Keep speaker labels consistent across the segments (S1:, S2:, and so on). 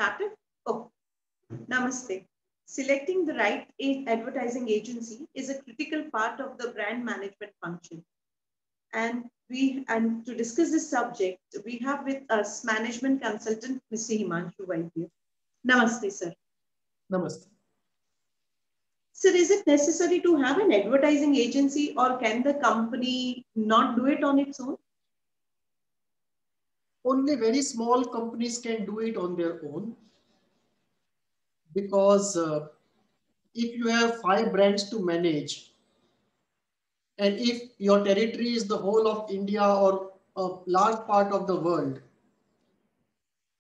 S1: Started? Oh, namaste. Selecting the right advertising agency is a critical part of the brand management function. And to discuss this subject, we have with us management consultant Mr. Himanshu Vaidya. Namaste, sir.
S2: Namaste.
S1: Sir, is it necessary to have an advertising agency or can the company not do it on its own?
S2: Only very small companies can do it on their own because if you have 5 brands to manage and if your territory is the whole of India or a large part of the world,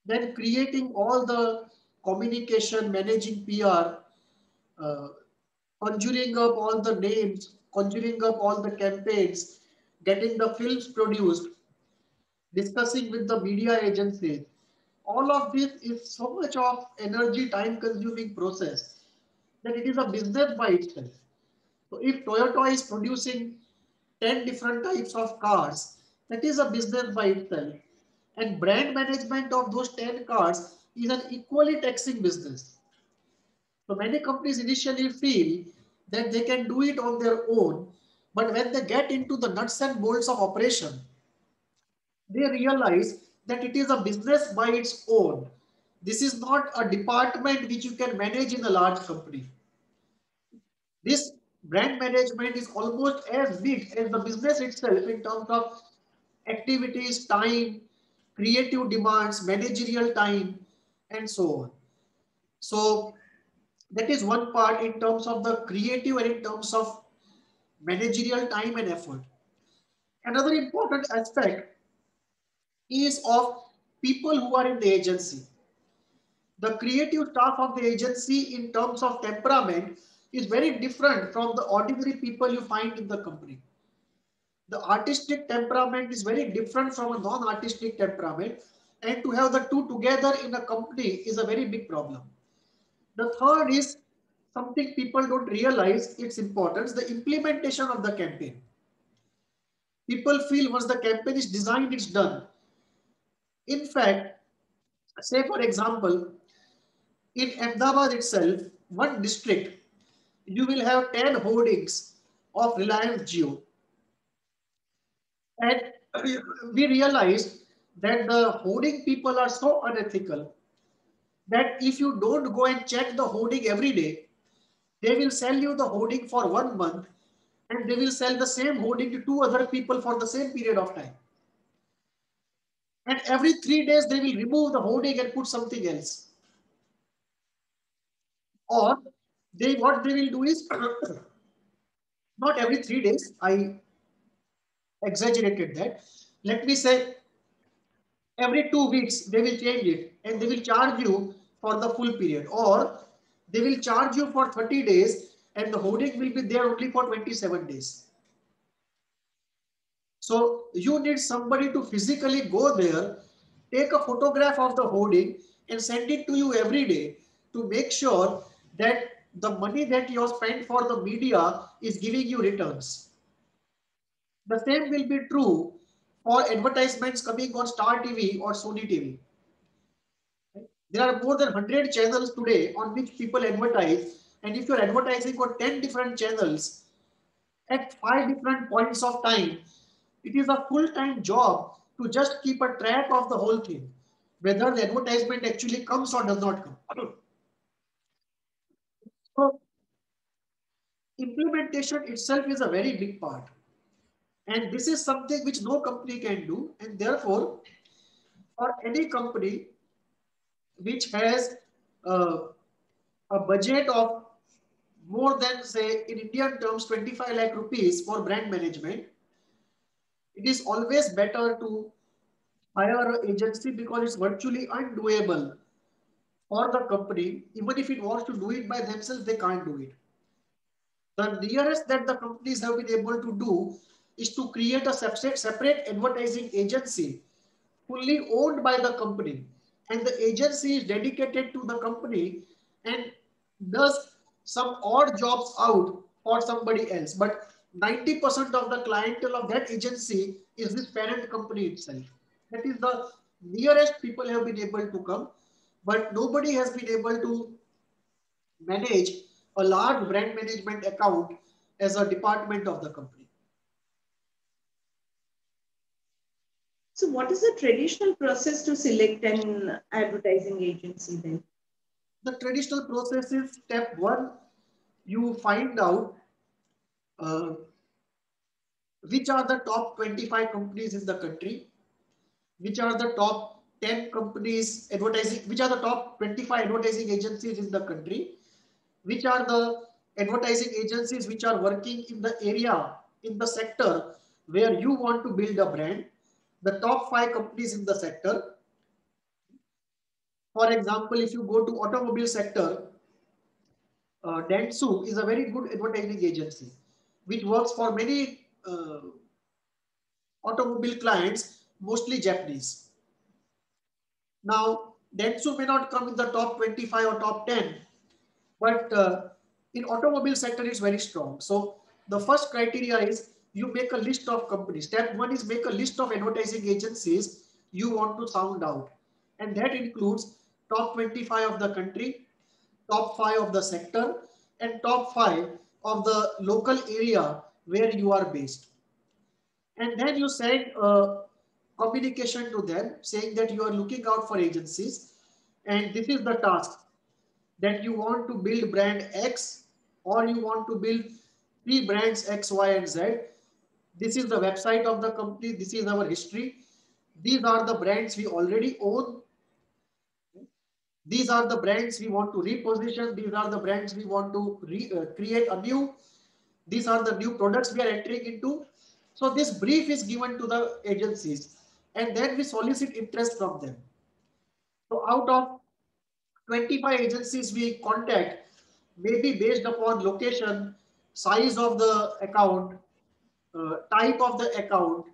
S2: then creating all the communication, managing PR, uh, conjuring up all the names, conjuring up all the campaigns, getting the films produced, discussing with the media agencies, all of this is so much of energy time consuming process that it is a business by itself. So if Toyota is producing 10 different types of cars, that is a business by itself. And brand management of those 10 cars is an equally taxing business. So many companies initially feel that they can do it on their own, but when they get into the nuts and bolts of operation, they realize that it is a business by its own. This is not a department which you can manage in a large company. This brand management is almost as big as the business itself in terms of activities, time, creative demands, managerial time, and so on. So that is one part in terms of the creative and in terms of managerial time and effort. Another important aspect is of people who are in the agency. The creative staff of the agency in terms of temperament is very different from the ordinary people you find in the company. The artistic temperament is very different from a non-artistic temperament, and to have the two together in a company is a very big problem. The third is something people don't realize its importance, the implementation of the campaign. People feel once the campaign is designed, it's done. In fact, say for example, in Ahmedabad itself, one district, you will have 10 hoardings of Reliance Jio. And we realized that the hoarding people are so unethical that if you don't go and check the hoarding every day, they will sell you the hoarding for 1 month and they will sell the same hoarding to two other people for the same period of time. And every 3 days, they will remove the hoarding and put something else. Or what they will do is not every 3 days, I exaggerated that. Let me say every 2 weeks they will change it and they will charge you for the full period, or they will charge you for 30 days and the hoarding will be there only for 27 days. So you need somebody to physically go there, take a photograph of the hoarding and send it to you every day to make sure that the money that you have spent for the media is giving you returns. The same will be true for advertisements coming on Star TV or Sony TV. There are more than 100 channels today on which people advertise. And if you're advertising on 10 different channels at 5 different points of time, it is a full-time job to just keep a track of the whole thing, whether the advertisement actually comes or does not come. So implementation itself is a very big part. And this is something which no company can do. And therefore, for any company which has uh, a budget of more than, say, in Indian terms, 25 lakh rupees for brand management, it is always better to hire an agency because it's virtually undoable for the company. Even if it wants to do it by themselves, they can't do it. The nearest that the companies have been able to do is to create a separate advertising agency fully owned by the company, and the agency is dedicated to the company and does some odd jobs out for somebody else. But 90% of the clientele of that agency is this parent company itself. That is the nearest people have been able to come. but nobody has been able to manage a large brand management account as a department of the company.
S1: So what is the traditional process to select an advertising agency then?
S2: The traditional process is step one, you find out uh, which are the top 25 companies in the country, which are the top 10 companies advertising, which are the top 25 advertising agencies in the country, which are the advertising agencies which are working in the area, in the sector where you want to build a brand, the top 5 companies in the sector. For example, if you go to automobile sector, Dentsu is a very good advertising agency which works for many automobile clients, mostly Japanese. Now, Dentsu may not come in the top 25 or top 10, but in automobile sector, it's very strong. So the first criteria is you make a list of companies. Step one is make a list of advertising agencies you want to sound out. And that includes top 25 of the country, top 5 of the sector, and top 5 of the local area where you are based. And then you send a communication to them saying that you are looking out for agencies and this is the task, that you want to build brand X or you want to build 3 brands X, Y, and Z. This is the website of the company. This is our history. These are the brands we already own. These are the brands we want to reposition. These are the brands we want to create anew. These are the new products we are entering into. So this brief is given to the agencies and then we solicit interest from them. So out of 25 agencies we contact, maybe based upon location, size of the account, type of the account,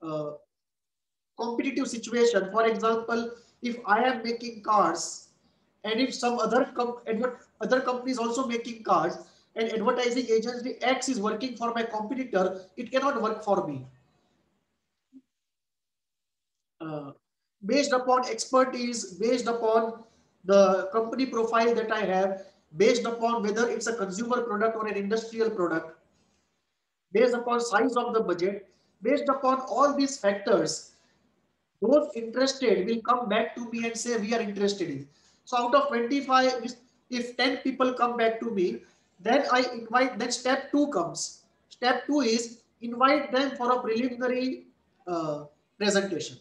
S2: uh, competitive situation. For example, if I am making cars and if some other companies also making cars and advertising agency X is working for my competitor, it cannot work for me. Uh, Based upon expertise, based upon the company profile that I have, based upon whether it's a consumer product or an industrial product, based upon size of the budget, based upon all these factors, those interested will come back to me and say we are interested in. So out of 25, if 10 people come back to me, then I invite, then step 2 comes. Step 2 is invite them for a preliminary presentation.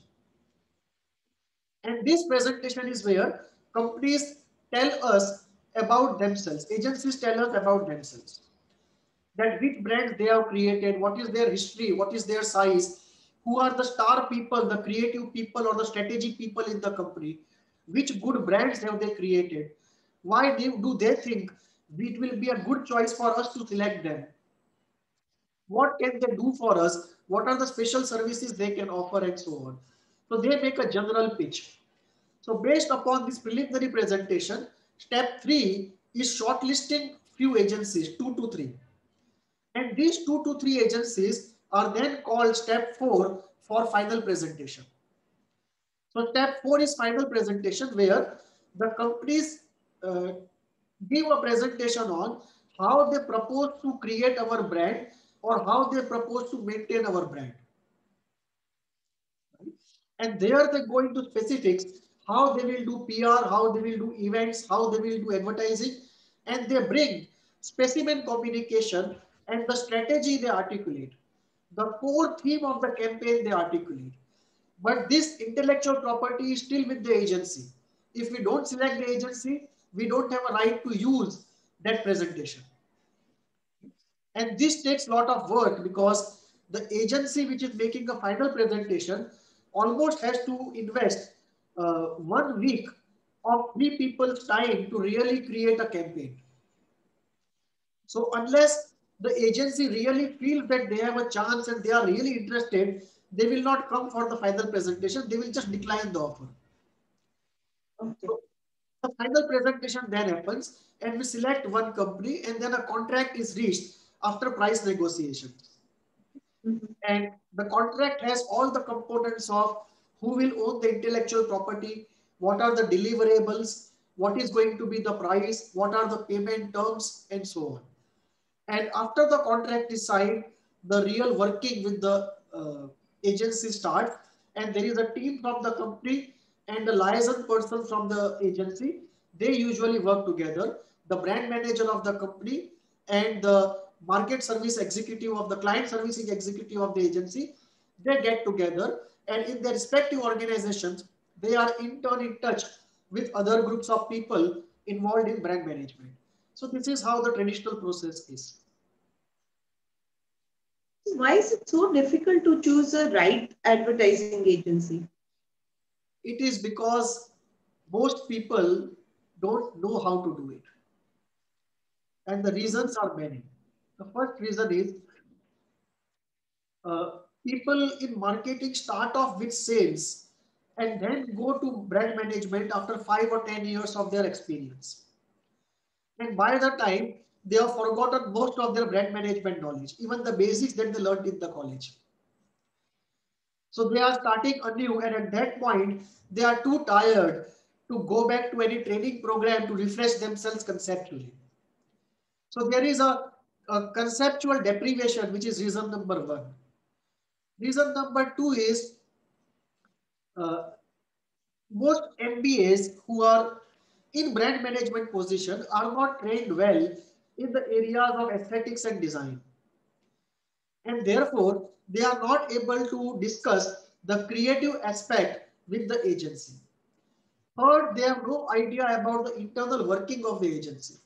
S2: And this presentation is where companies tell us about themselves, agencies tell us about themselves, that which brands they have created, what is their history, what is their size, who are the star people, the creative people or the strategy people in the company, which good brands have they created, why do they think it will be a good choice for us to select them, what can they do for us, what are the special services they can offer and so on. So they make a general pitch. So based upon this preliminary presentation, step 3 is shortlisting few agencies, 2 to 3. And these 2 to 3 agencies are then called step 4 for final presentation. So step 4 is final presentation where the companies uh, give a presentation on how they propose to create our brand or how they propose to maintain our brand. And there they go into specifics, how they will do PR, how they will do events, how they will do advertising, and they bring specimen communication and the strategy they articulate. The core theme of the campaign they articulate. But this intellectual property is still with the agency. If we don't select the agency, we don't have a right to use that presentation. And this takes a lot of work because the agency which is making a final presentation almost has to invest 1 week of 3 people's time to really create a campaign. So unless the agency really feels that they have a chance and they are really interested, they will not come for the final presentation. They will just decline the offer.
S1: Okay.
S2: So the final presentation then happens and we select one company and then a contract is reached after price negotiations.
S1: Mhm.
S2: And the contract has all the components of who will own the intellectual property, what are the deliverables, what is going to be the price, what are the payment terms, and so on. And after the contract is signed, the real working with the agency starts, and there is a team from the company and a liaison person from the agency. They usually work together. The brand manager of the company and the market service executive of the client servicing executive of the agency, they get together, and in their respective organizations, they are in turn in touch with other groups of people involved in brand management. So this is how the traditional process is.
S1: Why is it so difficult to choose a right advertising agency?
S2: It is because most people don't know how to do it. And the reasons are many. The first reason is uh, people in marketing start off with sales and then go to brand management after 5 or 10 years of their experience. And by the time they have forgotten most of their brand management knowledge, even the basics that they learned in the college. So they are starting anew, and at that point, they are too tired to go back to any training program to refresh themselves conceptually. So there is a conceptual deprivation, which is reason number one. Reason number two is uh, most MBAs who are in brand management position are not trained well in the areas of aesthetics and design. And therefore, they are not able to discuss the creative aspect with the agency. Third, they have no idea about the internal working of the agency.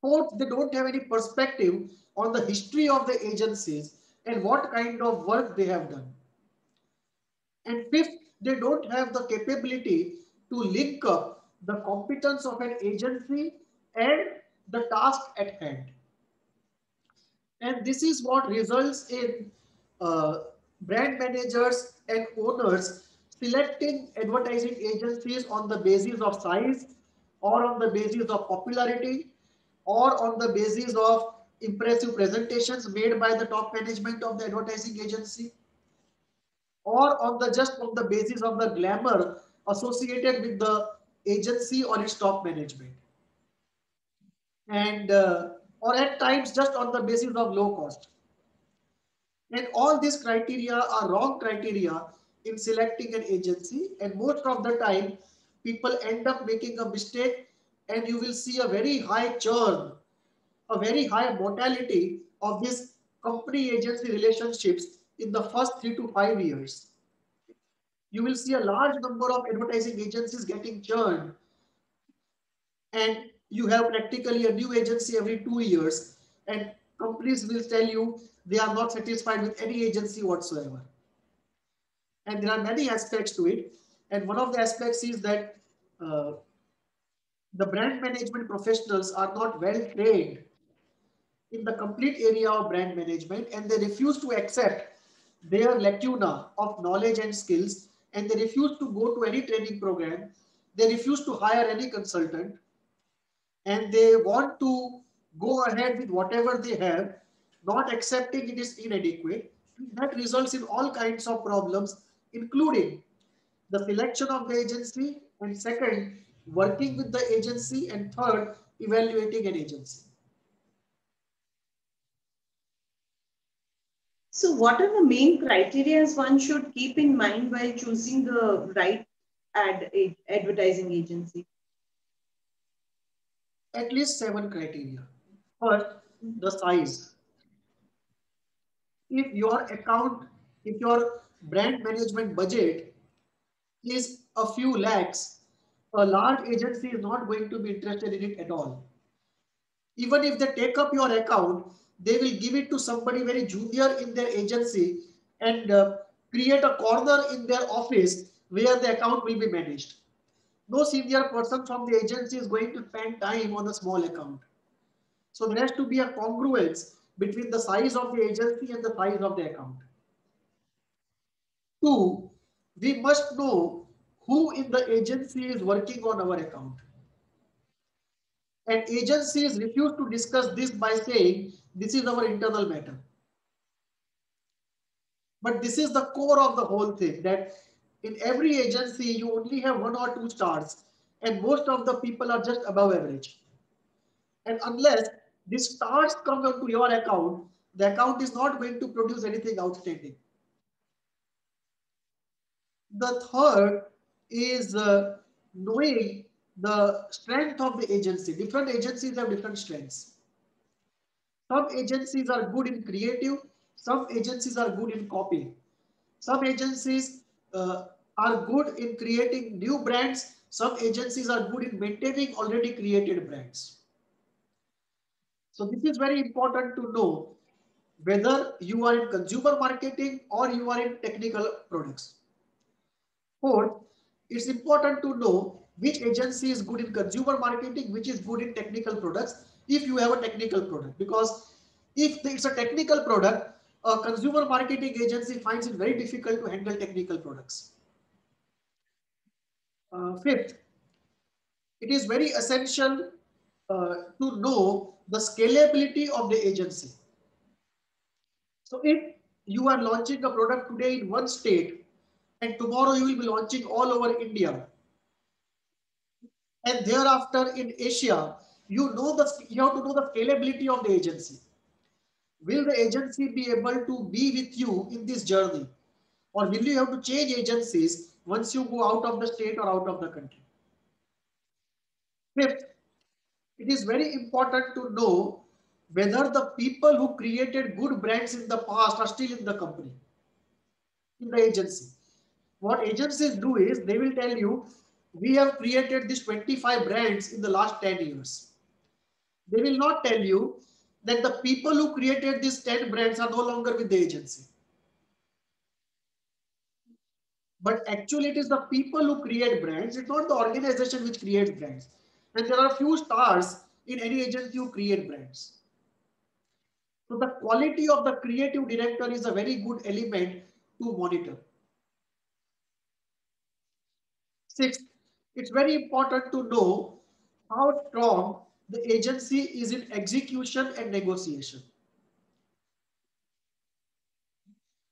S2: Fourth, they don't have any perspective on the history of the agencies and what kind of work they have done. And fifth, they don't have the capability to link up the competence of an agency and the task at hand. And this is what results in brand managers and owners selecting advertising agencies on the basis of size or on the basis of popularity or on the basis of impressive presentations made by the top management of the advertising agency or on the just on the basis of the glamour associated with the agency or its top management, and or at times just on the basis of low cost. And all these criteria are wrong criteria in selecting an agency, and most of the time people end up making a mistake, and you will see a very high churn, a very high mortality of these company agency relationships in the first 3 to 5 years. You will see a large number of advertising agencies getting churned, and you have practically a new agency every 2 years, and companies will tell you they are not satisfied with any agency whatsoever. And there are many aspects to it, and one of the aspects is that uh, the brand management professionals are not well trained in the complete area of brand management, and they refuse to accept their lacuna of knowledge and skills, and they refuse to go to any training program, they refuse to hire any consultant, and they want to go ahead with whatever they have, not accepting it is inadequate. That results in all kinds of problems, including the selection of the agency, and second, working with the agency, and third, evaluating an agency.
S1: So what are the main criteria one should keep in mind while choosing the right advertising agency?
S2: At least 7 criteria. First, the size. If your account, if your brand management budget is a few lakhs, a large agency is not going to be interested in it at all. Even if they take up your account, they will give it to somebody very junior in their agency and create a corner in their office where the account will be managed. No senior person from the agency is going to spend time on a small account. So there has to be a congruence between the size of the agency and the size of the account. Two, we must know who in the agency is working on our account. And agencies refuse to discuss this by saying this is our internal matter. But this is the core of the whole thing, that In every agency, you only have 1 or 2 stars, and most of the people are just above average. And unless the stars come onto your account, the account is not going to produce anything outstanding. The third is knowing the strength of the agency. Different agencies have different strengths. Some agencies are good in creative, some agencies are good in copy. Some agencies are good in creating new brands, some agencies are good in maintaining already created brands. So this is very important to know whether you are in consumer marketing or you are in technical products. Fourth, it's important to know which agency is good in consumer marketing, which is good in technical products if you have a technical product. Because if it's a technical product, a consumer marketing agency finds it very difficult to handle technical products. Fifth, it is very essential to know the scalability of the agency. So if you are launching a product today in one state and tomorrow you will be launching all over India, and thereafter in Asia, you have to know the scalability of the agency. Will the agency be able to be with you in this journey, or will you have to change agencies once you go out of the state or out of the country? Fifth, it is very important to know whether the people who created good brands in the past are still in the company, in the agency. What agencies do is they will tell you, we have created these 25 brands in the last 10 years. They will not tell you that the people who created these 10 brands are no longer with the agency. But actually, it is the people who create brands. It's not the organization which creates brands. And there are few stars in any agency who create brands. So the quality of the creative director is a very good element to monitor. Sixth, it's very important to know how strong the agency is in execution and negotiation.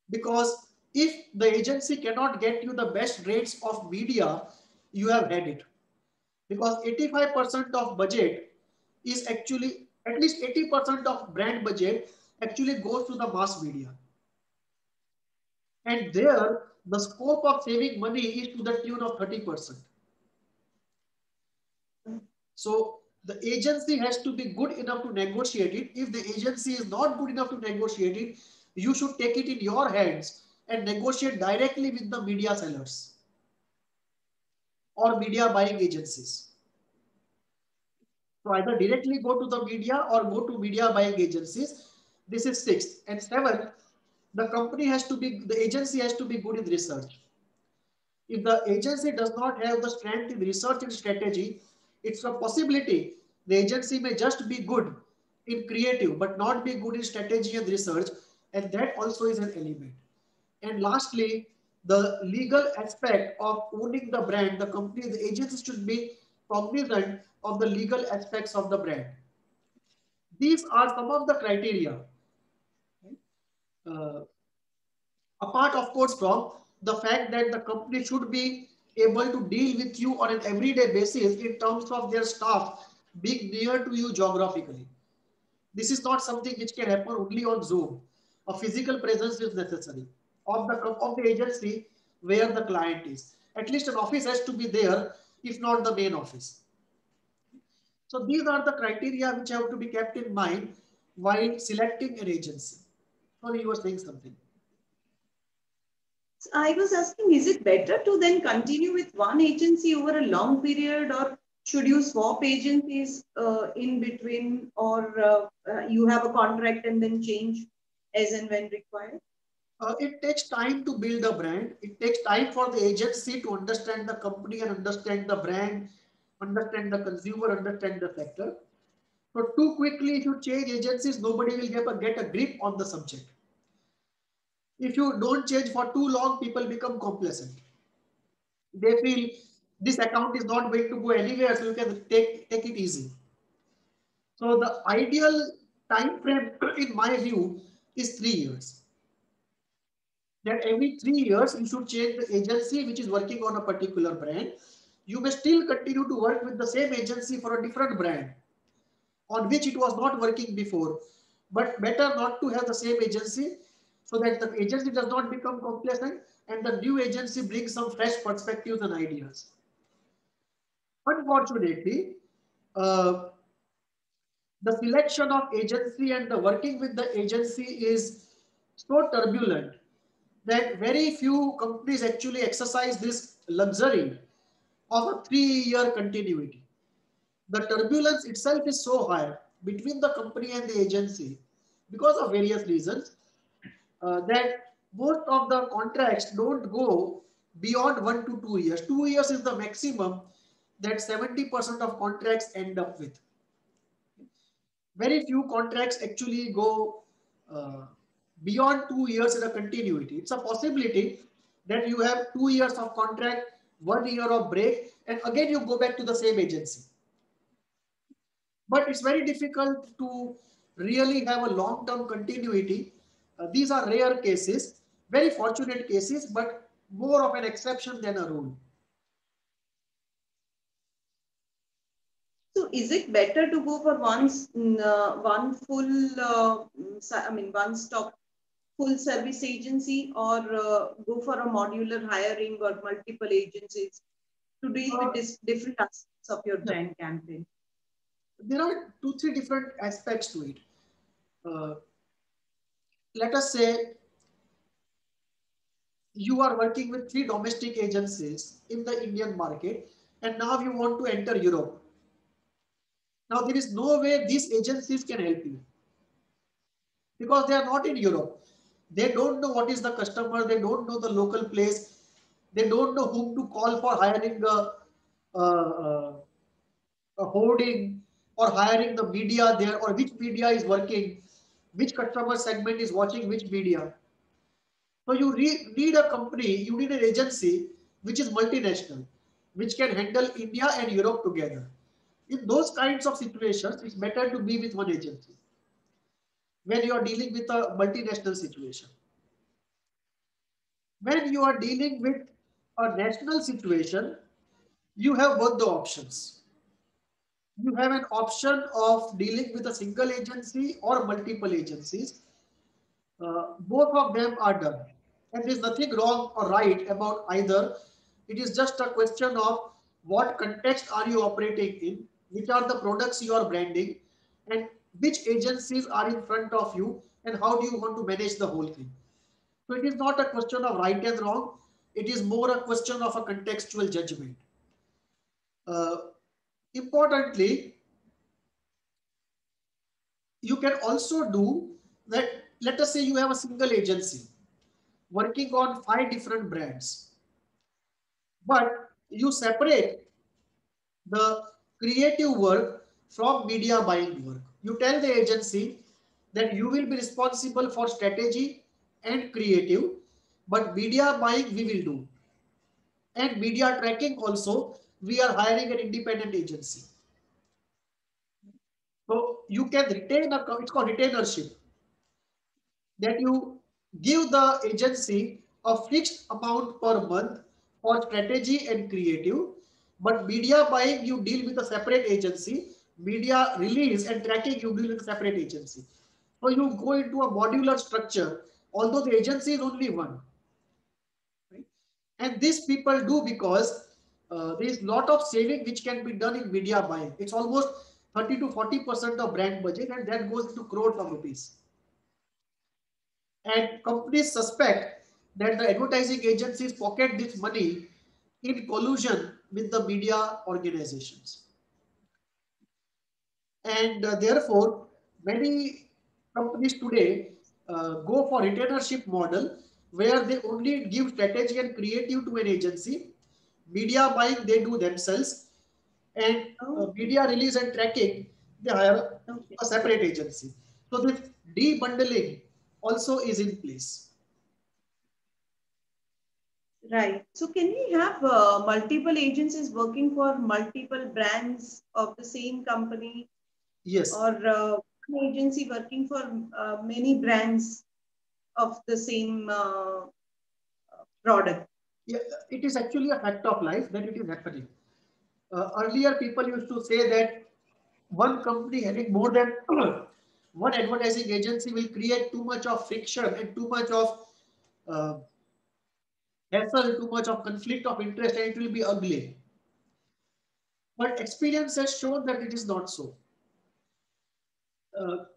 S2: Because if the agency cannot get you the best rates of media, you have had it. Because 85% of budget is actually, at least 80% of brand budget actually goes to the mass media. And there, the scope of saving money is to the tune of 30%. So the agency has to be good enough to negotiate it. If the agency is not good enough to negotiate it, you should take it in your hands and negotiate directly with the media sellers or media buying agencies. So either directly go to the media or go to media buying agencies. This is sixth. And seventh, the agency has to be good in research. If the agency does not have the strength in research and strategy, it's a possibility the agency may just be good in creative, but not be good in strategy and research. And that also is an element. And lastly, the legal aspect of owning the brand, the company, the agency should be cognizant of the legal aspects of the brand. These are some of the criteria. Uh, Apart, of course, from the fact that the company should be able to deal with you on an everyday basis in terms of their staff being near to you geographically. This is not something which can happen only on Zoom. A physical presence is necessary of the agency where the client is. At least an office has to be there, if not the main office. So these are the criteria which have to be kept in mind while selecting an agency. Sorry, you were saying something.
S1: I was asking, is it better to then continue with one agency over a long period, or should you swap agencies in between, or you have a contract and then change as and when required?
S2: It takes time to build a brand. It takes time for the agency to understand the company and understand the brand, understand the consumer, understand the sector. So too quickly, if you change agencies, nobody will get a grip on the subject. If you don't change for too long, people become complacent. They feel this account is not going to go anywhere, so you can take it easy. So the ideal time frame, in my view, is 3 years. that every 3 years you should change the agency which is working on a particular brand. You may still continue to work with the same agency for a different brand on which it was not working before. But better not to have the same agency so that the agency does not become complacent and the new agency brings some fresh perspectives and ideas. Unfortunately, uh, the selection of agency and the working with the agency is so turbulent that very few companies actually exercise this luxury of a 3-year continuity. The turbulence itself is so high between the company and the agency because of various reasons that most of the contracts don't go beyond 1 to 2 years. 2 years is the maximum that 70% of contracts end up with. Very few contracts actually go uh, beyond 2 years in a continuity. It's a possibility that you have 2 years of contract, 1 year of break, and again you go back to the same agency. But it's very difficult to really have a long-term continuity. These are rare cases, very fortunate cases, but more of an exception than a rule.
S1: So is it better to go for one full, one stop full service agency, or go for a modular hiring or multiple agencies to deal with
S2: Uh,
S1: different aspects of your
S2: yeah,
S1: brand campaign?
S2: there are 2, 3 different aspects to it. Uh, Let us say you are working with 3 domestic agencies in the Indian market, and now you want to enter Europe. Now there is no way these agencies can help you because they are not in Europe. They don't know what is the customer. They don't know the local place. They don't know whom to call for hiring uh, a hoarding or hiring the media there, or which media is working, which customer segment is watching which media. So you need a company, you need an agency which is multinational, which can handle India and Europe together. In those kinds of situations, it's better to be with one agency when you are dealing with a multinational situation. When you are dealing with a national situation, you have both the options. You have an option of dealing with a single agency or multiple agencies. Both of them are done. And there's nothing wrong or right about either. It is just a question of what context are you operating in, which are the products you are branding, and which agencies are in front of you, and how do you want to manage the whole thing. So it is not a question of right and wrong. It is more a question of a contextual judgment. Uh, Importantly, you can also do that. Let us say you have a single agency working on 5 different brands, but you separate the creative work from media buying work. You tell the agency that you will be responsible for strategy and creative, but media buying we will do. And media tracking also, we are hiring an independent agency. So you can retain a, it's called retainership, that you give the agency a fixed amount per month for strategy and creative, but media buying you deal with a separate agency, media release and tracking you deal with a separate agency. So you go into a modular structure, although the agency is only one. Right? And this people do because there is lot of saving which can be done in media buying. It's almost 30 to 40% of brand budget, and that goes into crores of rupees. And companies suspect that the advertising agencies pocket this money in collusion with the media organizations. And therefore, many companies today go for retainership model where they only give strategy and creative to an agency. Media buying they do themselves, and
S1: Okay.
S2: media release and tracking they hire
S1: Okay.
S2: a separate agency. So this debundling also is in place.
S1: Right. So can we have multiple agencies working for multiple brands of the same company,
S2: Yes.
S1: or an agency working for many brands of the same? product.
S2: Yeah, it is actually a fact of life that it is happening. Earlier, people used to say that one company having more than one advertising agency will create too much of friction and too much of uh, hassle, too much of conflict of interest, and it will be ugly. But experience has shown that it is not so.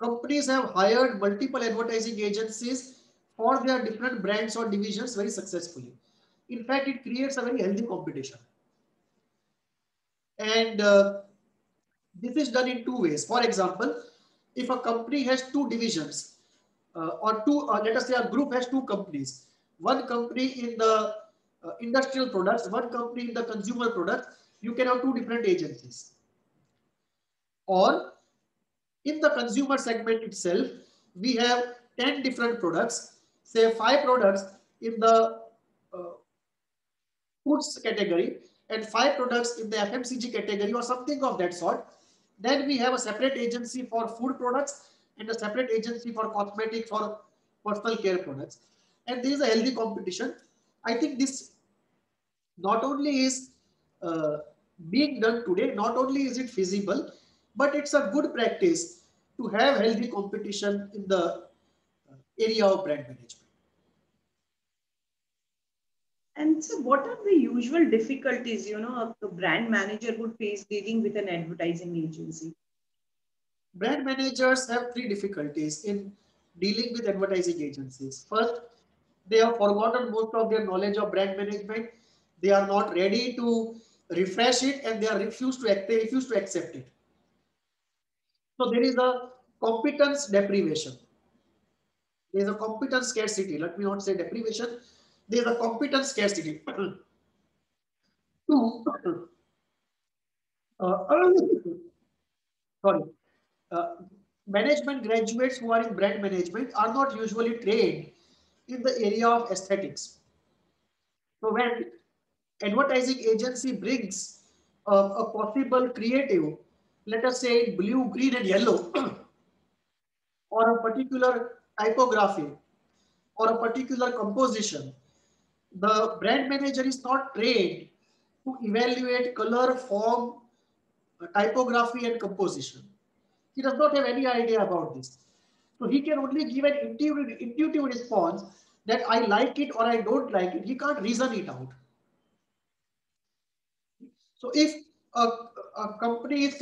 S2: Companies have hired multiple advertising agencies for their different brands or divisions very successfully. In fact, it creates a very healthy competition. And this is done in two ways. For example, if a company has two divisions, or two, let us say a group has two companies, one company in the industrial products, one company in the consumer products, you can have two different agencies. Or in the consumer segment itself, we have 10 different products, say 5 products in the uh, foods category and 5 products in the FMCG category or something of that sort. Then we have a separate agency for food products and a separate agency for cosmetics or personal care products. And there is a healthy competition. I think this not only is uh, being done today, not only is it feasible, but it's a good practice to have healthy competition in the area of brand management.
S1: And so, what are the usual difficulties, a brand manager would face dealing with an advertising agency?
S2: Brand managers have three difficulties in dealing with advertising agencies. First, they have forgotten most of their knowledge of brand management. They are not ready to refresh it and they refuse to accept it. So there is a competence deprivation. There is a competence scarcity. Let me not say deprivation. There is a competence scarcity. Two, uh, sorry, uh, management graduates who are in brand management are not usually trained in the area of aesthetics. So when advertising agency brings a possible creative, let us say in blue, green and yellow, or a particular typography or a particular composition, the brand manager is not trained to evaluate color, form, typography and composition. He does not have any idea about this. So he can only give an intuitive response that I like it or I don't like it. He can't reason it out. So if a company is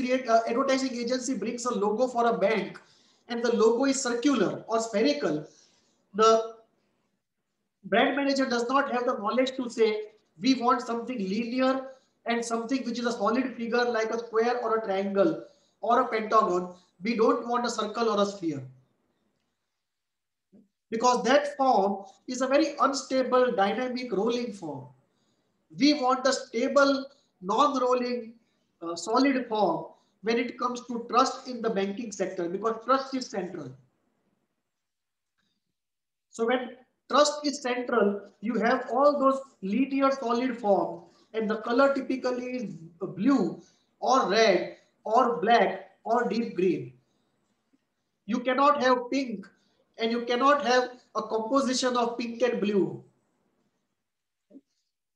S2: advertising agency brings a logo for a bank and the logo is circular or spherical, the brand manager does not have the knowledge to say we want something linear and something which is a solid figure like a square or a triangle or a pentagon. We don't want a circle or a sphere because that form is a very unstable dynamic rolling form. We want a stable non-rolling solid form when it comes to trust in the banking sector because trust is central. So when trust is central, you have all those linear solid forms and the color typically is blue or red or black or deep green. You cannot have pink and you cannot have a composition of pink and blue.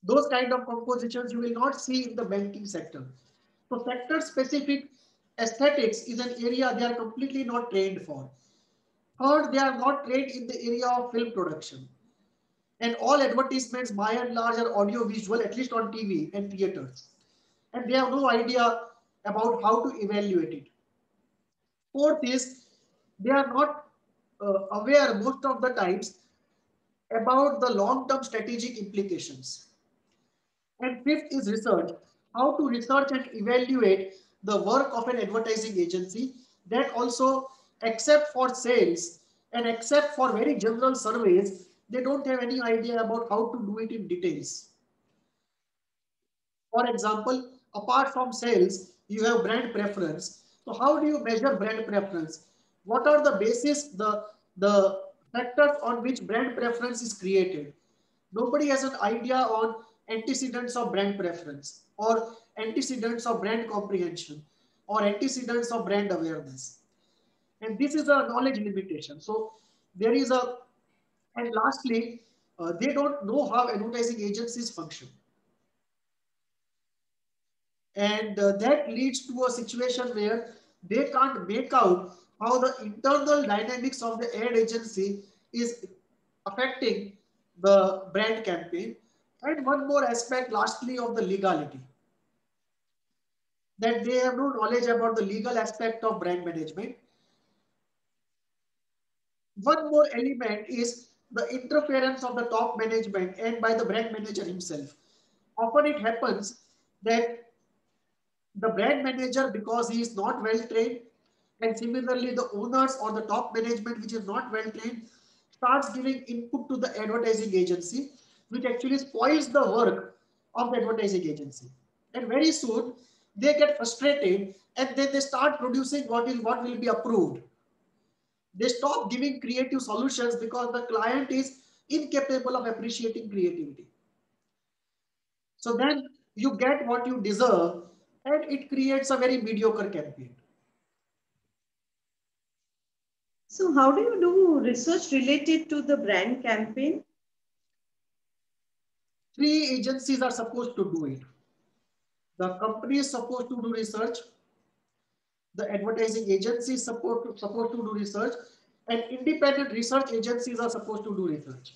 S2: Those kind of compositions you will not see in the banking sector. So sector specific aesthetics is an area they are completely not trained for. Third, they are not trained in the area of film production. And all advertisements by and large are audio visual, at least on TV and theaters. And they have no idea about how to evaluate it. Fourth is they are not aware most of the times about the long-term strategic implications. And fifth is research. How to research and evaluate the work of an advertising agency that also, except for sales and except for very general surveys, they don't have any idea about how to do it in details. For example, apart from sales, you have brand preference. So how do you measure brand preference? What are the basis, the factors on which brand preference is created? Nobody has an idea on antecedents of brand preference or antecedents of brand comprehension or antecedents of brand awareness. And this is a knowledge limitation. So there is a, and lastly, they don't know how advertising agencies function. And that leads to a situation where they can't make out how the internal dynamics of the ad agency is affecting the brand campaign. And one more aspect, lastly, of the legality, that they have no knowledge about the legal aspect of brand management. One more element is the interference of the top management and by the brand manager himself. Often it happens that the brand manager, because he is not well trained, and similarly the owners or the top management which is not well trained, starts giving input to the advertising agency, which actually spoils the work of the advertising agency. And very soon they get frustrated and then they start producing what will be approved. They stop giving creative solutions because the client is incapable of appreciating creativity. So then you get what you deserve, and it creates a very mediocre campaign.
S1: So how do you do research related to the brand campaign?
S2: Three agencies are supposed to do it. The company is supposed to do research, the advertising agency is supposed to do research, and independent research agencies are supposed to do research.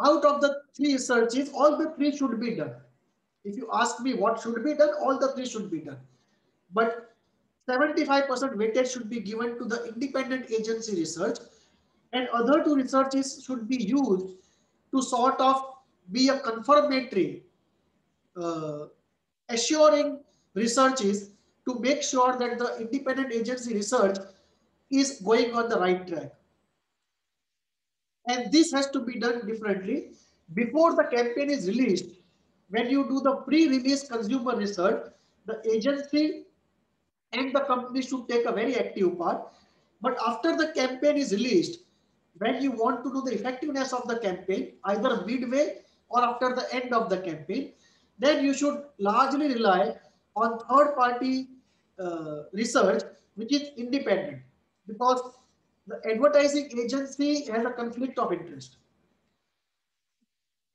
S2: Out of the three researches, all the three should be done. If you ask me what should be done, all the three should be done. But 75% weightage should be given to the independent agency research, and other two researches should be used to sort of be a confirmatory, uh, assuring researches to make sure that the independent agency research is going on the right track. And this has to be done differently. Before the campaign is released, when you do the pre-release consumer research, the agency and the company should take a very active part. But after the campaign is released, when you want to do the effectiveness of the campaign, either midway or after the end of the campaign, then you should largely rely on third party research, which is independent, because the advertising agency has a conflict of interest.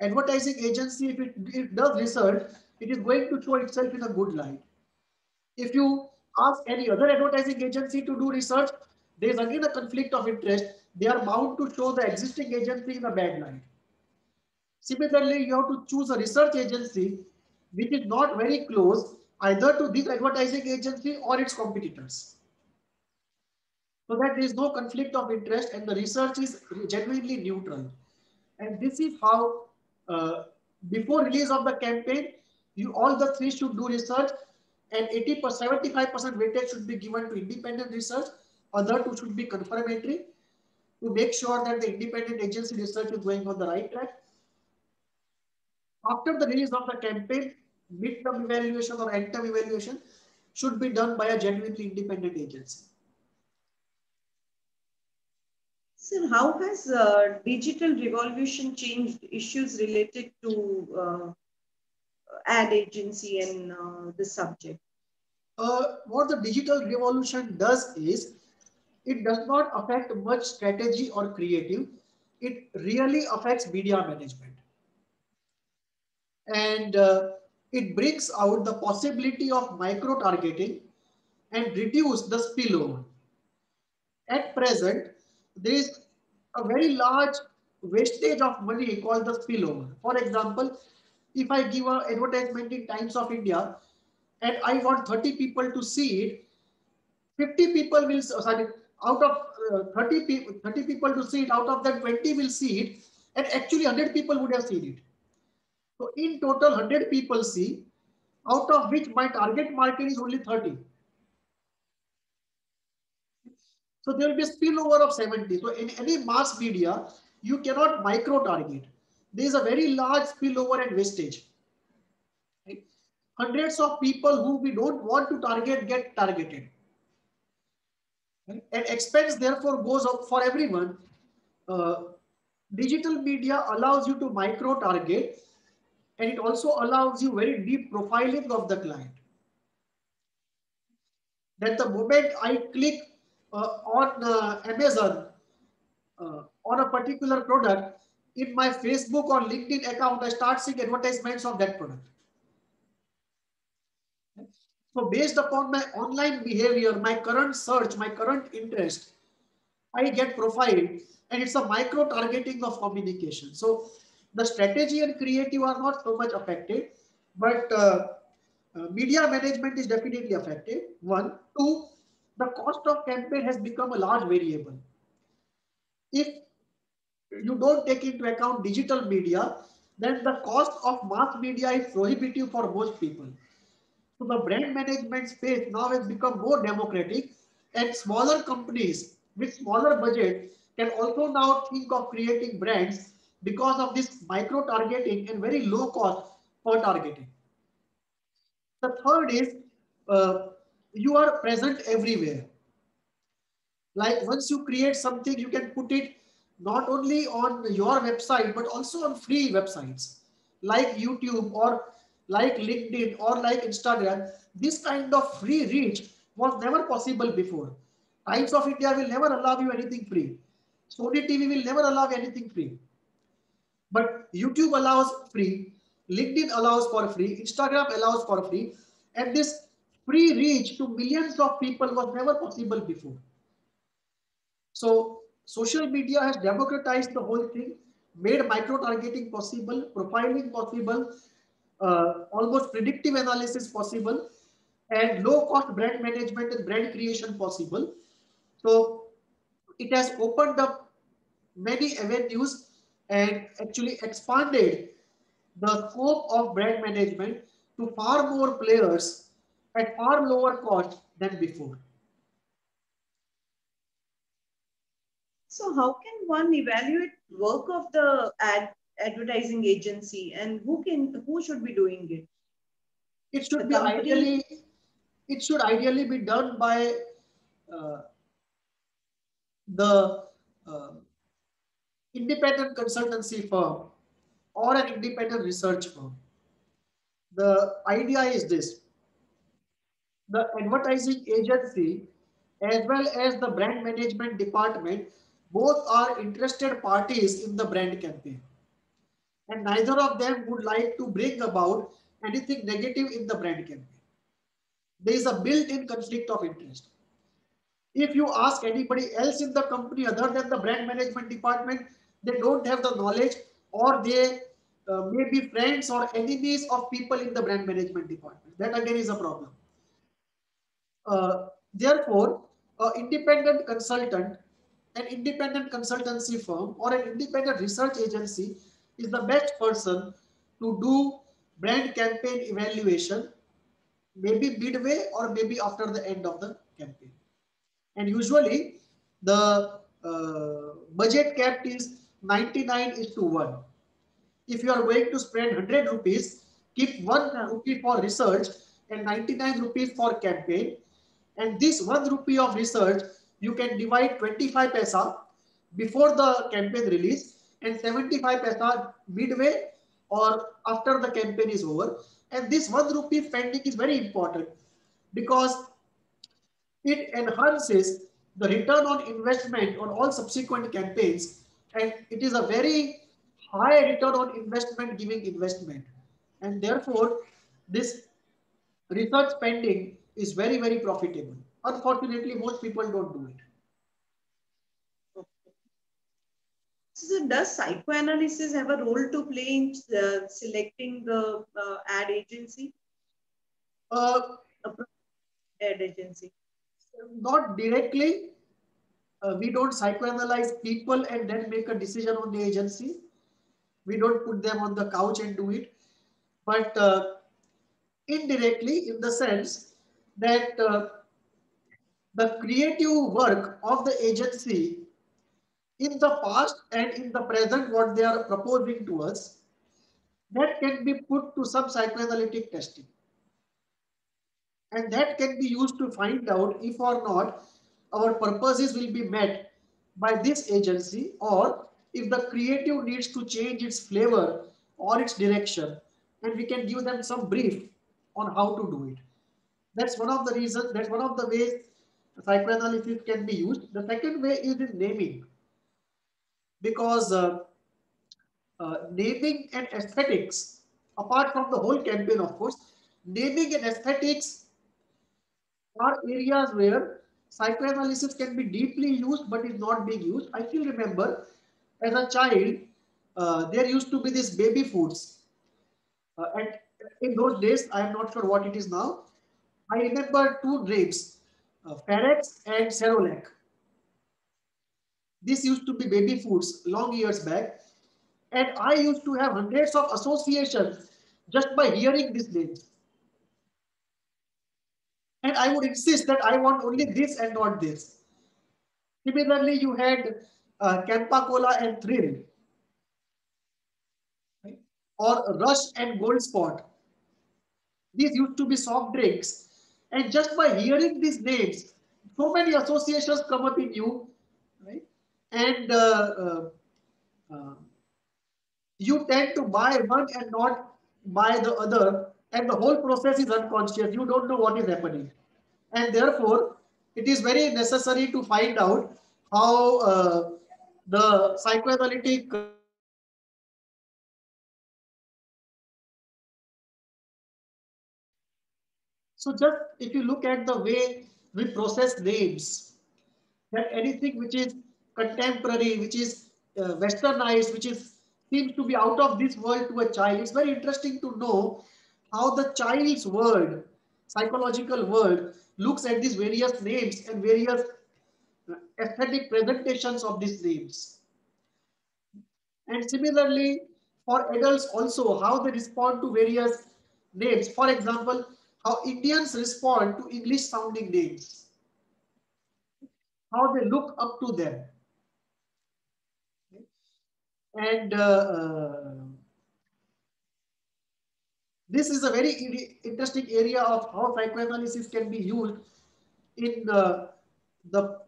S2: Advertising agency, if it does research, it is going to show itself in a good light. If you ask any other advertising agency to do research, there is again a conflict of interest. They are bound to show the existing agency in a bad light. Similarly, you have to choose a research agency which is not very close either to this advertising agency or its competitors, so that there is no conflict of interest and the research is genuinely neutral. And this is how, uh, before release of the campaign, you all the three should do research, and 75% weightage should be given to independent research. Other two should be confirmatory to make sure that the independent agency research is going on the right track. After the release of the campaign, mid-term evaluation or end-term evaluation should be done by a genuinely independent agency.
S1: Sir, how has digital revolution changed issues related to ad agency and the subject?
S2: What the digital revolution does is, it does not affect much strategy or creative. It really affects media management. And it brings out the possibility of micro targeting and reduce the spillover. At present, there is a very large wastage of money called the spillover. For example, if I give an advertisement in Times of India and I want 30 people to see it, 50 people will, sorry, out of 30 people to see it, out of that 20 will see it, and actually 100 people would have seen it. So in total 100 people see, out of which my target market is only 30. So there will be a spillover of 70. So in any mass media, you cannot micro target. There is a very large spillover and wastage. Right? Hundreds of people who we don't want to target get targeted. Right? And expense therefore goes up for everyone. Uh, Digital media allows you to micro target, and it also allows you very deep profiling of the client. That the moment I click on Amazon, on a particular product, in my Facebook or LinkedIn account, I start seeing advertisements of that product. So based upon my online behavior, my current search, my current interest, I get profiled, and it's a micro targeting of communication. So the strategy and creative are not so much affected, but media management is definitely affected. One, two, the cost of campaign has become a large variable. If you don't take into account digital media, then the cost of mass media is prohibitive for most people. So the brand management space now has become more democratic, and smaller companies with smaller budget can also now think of creating brands because of this micro targeting and very low cost for targeting. The third is uh, you are present everywhere. Like once you create something, you can put it not only on your website, but also on free websites like YouTube or like LinkedIn or like Instagram. This kind of free reach was never possible before. Times of India will never allow you anything free. Sony TV will never allow anything free. But YouTube allows free, LinkedIn allows for free, Instagram allows for free, and this free reach to millions of people was never possible before. So social media has democratized the whole thing, made micro-targeting possible, profiling possible, almost predictive analysis possible, and low-cost brand management and brand creation possible. So it has opened up many avenues and actually expanded the scope of brand management to far more players at far lower cost than before.
S1: So how can one evaluate work of the advertising agency, and who should be doing it?
S2: It
S1: The
S2: should be
S1: company.
S2: ideally, it should ideally be done by uh, the uh, independent consultancy firm or an independent research firm. The idea is this: the advertising agency as well as the brand management department both are interested parties in the brand campaign, and neither of them would like to bring about anything negative in the brand campaign. There is a built-in conflict of interest. If you ask anybody else in the company other than the brand management department, they don't have the knowledge, or they may be friends or enemies of people in the brand management department. That again is a problem. Therefore, an independent consultant, an independent consultancy firm, or an independent research agency is the best person to do brand campaign evaluation, maybe midway or maybe after the end of the campaign. And usually the budget cap is 99 is to 1. If you are going to spend 100 rupees, keep 1 rupee for research and 99 rupees for campaign. And this 1 rupee of research, you can divide 25 paisa before the campaign release and 75 paisa midway or after the campaign is over. And this 1 rupee spending is very important because it enhances the return on investment on all subsequent campaigns, and it is a very high return on investment giving investment. And therefore, this research spending is very, very profitable. Unfortunately, most people don't do it.
S1: So does psychoanalysis have a role to play in selecting the ad agency,
S2: Uh,
S1: ad agency?
S2: Not directly. We don't psychoanalyze people and then make a decision on the agency. We don't put them on the couch and do it. But indirectly, in the sense that the creative work of the agency in the past and in the present, what they are proposing to us, that can be put to some psychoanalytic testing. And that can be used to find out if or not our purposes will be met by this agency, or if the creative needs to change its flavor or its direction, and we can give them some brief on how to do it. That's one of the reasons, that's one of the ways psychoanalysis can be used. The second way is in naming. because naming and aesthetics, apart from the whole campaign, of course, naming and aesthetics are areas where psychoanalysis can be deeply used but is not being used. I still remember as a child, there used to be this baby foods. And in those days, I am not sure what it is now. I remember two drinks, Ferrex and Cerelac. This used to be baby foods long years back. And I used to have hundreds of associations just by hearing these names. And I would insist that I want only this and not this. Similarly, you had Campa Cola and Thrill, right? Or Rush and Gold Spot. These used to be soft drinks. And just by hearing these names, so many associations come up in you, right? And uh, you tend to buy one and not buy the other, and the whole process is unconscious. You don't know what is happening. And therefore, it is very necessary to find out how the psychoanalytic so just if you look at the way we process names, that anything which is contemporary, which is westernized, which is seems to be out of this world to a child, it's very interesting to know how the child's world, psychological world, looks at these various names and various aesthetic presentations of these names. And similarly, for adults also, how they respond to various names. For example, how Indians respond to English sounding names, how they look up to them. And this is a very interesting area of how psychoanalysis can be used in the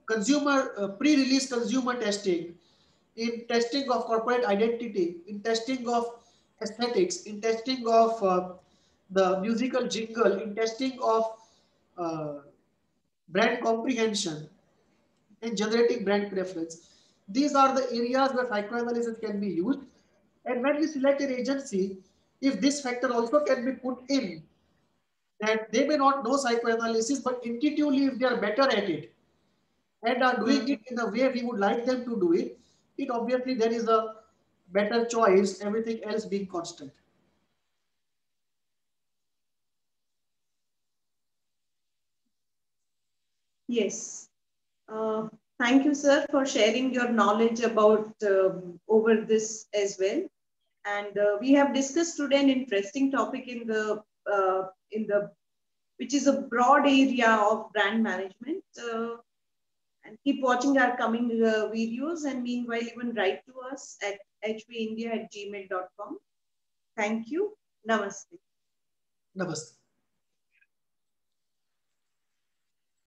S2: consumer pre-release consumer testing, in testing of corporate identity, in testing of aesthetics, in testing of the musical jingle, in testing of uh, brand comprehension, and generating brand preference. These are the areas where psychoanalysis can be used. And when we select an agency, if this factor also can be put in, that they may not know psychoanalysis, but intuitively, if they are better at it and are doing it in the way we would like them to do it, it obviously there is a better choice, everything else being constant.
S1: Yes. Uh, Thank you, sir, for sharing your knowledge about over this as well. And we have discussed today an interesting topic in the which is a broad area of brand management. And keep watching our coming videos. And meanwhile, even write to us at hvindia@gmail.com. Thank you. Namaste.
S2: Namaste.